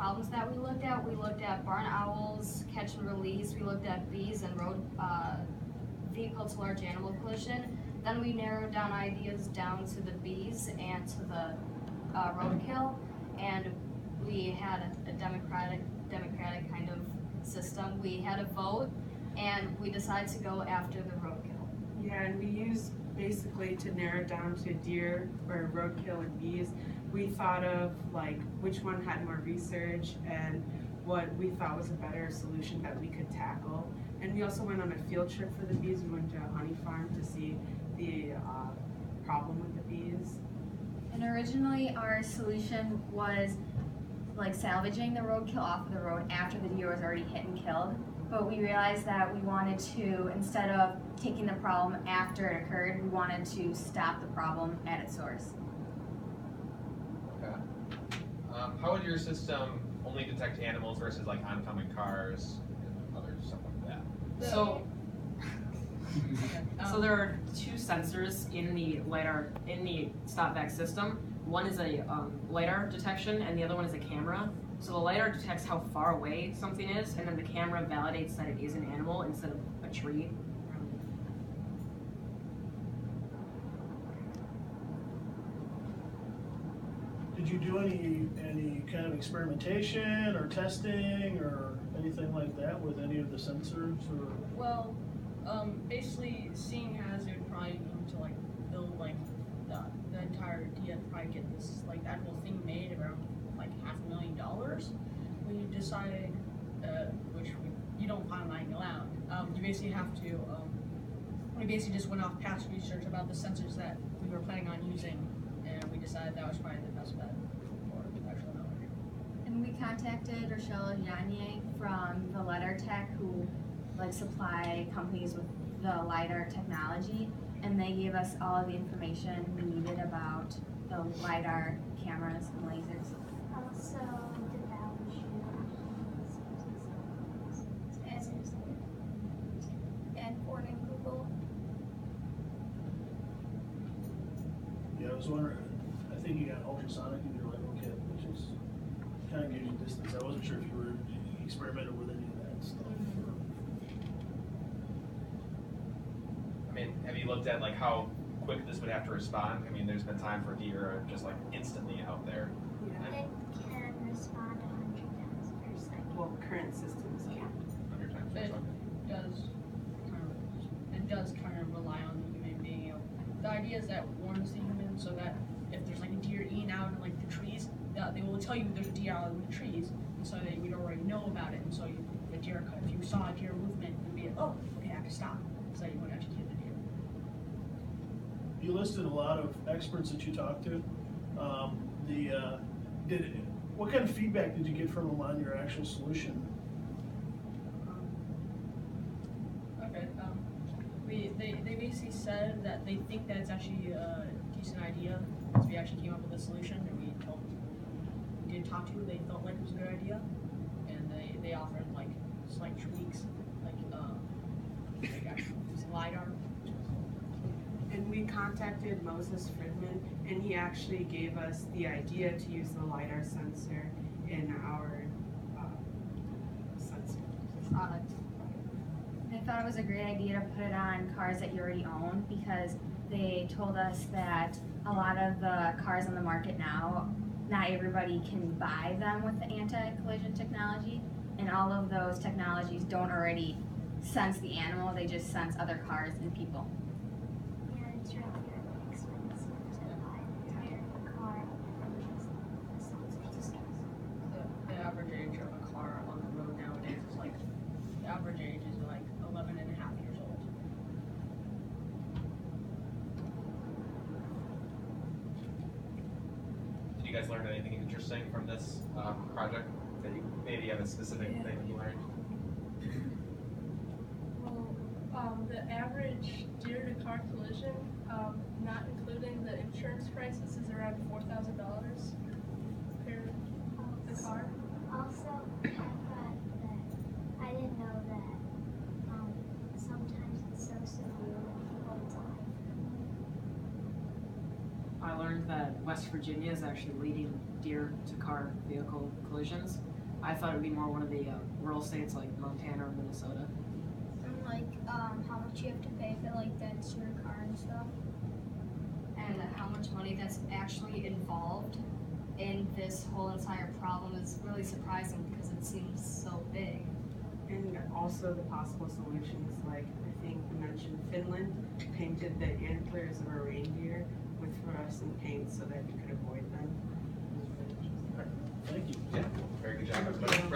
problems that we looked at barn owls, catch and release, we looked at bees and road vehicle to large animal collision. Then we narrowed down ideas down to the bees and to the roadkill, and we had a democratic kind of system. We had a vote, and we decided to go after the roadkill. Yeah, and we used basically to narrow it down to deer or roadkill and bees. We thought of like which one had more research and what we thought was a better solution that we could tackle. And we also went on a field trip for the bees. We went to a honey farm to see the problem with the bees. And originally our solution was like salvaging the roadkill off of the road after the deer was already hit and killed. But we realized that we wanted to, instead of taking the problem after it occurred, we wanted to stop the problem at its source. Okay. How would your system only detect animals versus like oncoming cars and other stuff like that? So there are two sensors in the LiDAR, in the stop-back system. One is a LiDAR detection and the other one is a camera. So the LiDAR detects how far away something is, and then the camera validates that it is an animal instead of a tree. Did you do any kind of experimentation or testing or anything like that with any of the sensors? Or? Well, basically, seeing as it would probably need to like build like the entire idea to probably get this like that whole thing made around like $500,000, we decided, which you don't find lying around. You basically have to. We basically just went off past research about the sensors that we were planning on using, and we decided that was probably the best bet for actual knowledge. And we contacted Rochelle Janier from the LiDAR Tech, who like supply companies with the LiDAR technology, and they gave us all of the information we needed about the LiDAR cameras and lasers. Also, the battleship and Ford and Google. Yeah, I was wondering, I think you got ultrasonic in your LiDAR kit, which is kind of gives you distance. I wasn't sure if you were experimented with any of that stuff. I mean, have you looked at like how quick this would have to respond? I mean, there's been time for deer just like instantly out there. Yeah. It can respond 100 times per second. Well, current systems can. 100 times per second. It does kind of rely on the human being. The idea is that warns the human so that if there's like a deer eating out in like the trees, they will tell you there's a deer out in the trees, and so that you'd already know about it. And so if you saw a deer movement, you'd be like, oh, okay, I have to stop, so that you wouldn't execute the deer. You listed a lot of experts that you talked to. What kind of feedback did you get from them on your actual solution? They basically said that they think that it's actually a decent idea, because we actually came up with a solution, and we did talk to, they felt like it was a good idea, and they offered like slight tweaks, like actually using LiDAR. And we contacted Moses Friedman, and he actually gave us the idea to use the LiDAR sensor in our sensor Product. They thought it was a great idea to put it on cars that you already own, because they told us that a lot of the cars on the market now, not everybody can buy them with the anti-collision technology, and all of those technologies don't already sense the animal, they just sense other cars and people. Yeah, it's really expensive to buy an entire car from just the sensors. The average age of a car on the road nowadays is like, the average age is like 11 and a half years old. Did you guys learn anything interesting from this project? That you maybe have a specific thing that you learned? Well, the average deer to car collision, not including the insurance prices, is around $4,000 per the car. Also, I thought that I didn't know that sometimes it's so severe that people die. I learned that West Virginia is actually leading deer to car vehicle collisions. I thought it would be more one of the rural states like Montana or Minnesota. And like, how much you have to pay for like the sewer car and stuff. And how much money that's actually involved in this whole entire problem is really surprising because it seems so big. And also the possible solutions, like I think we mentioned Finland painted the antlers of a reindeer with fluorescent paint so that you could avoid them. Thank you. Yeah, very good job, everybody.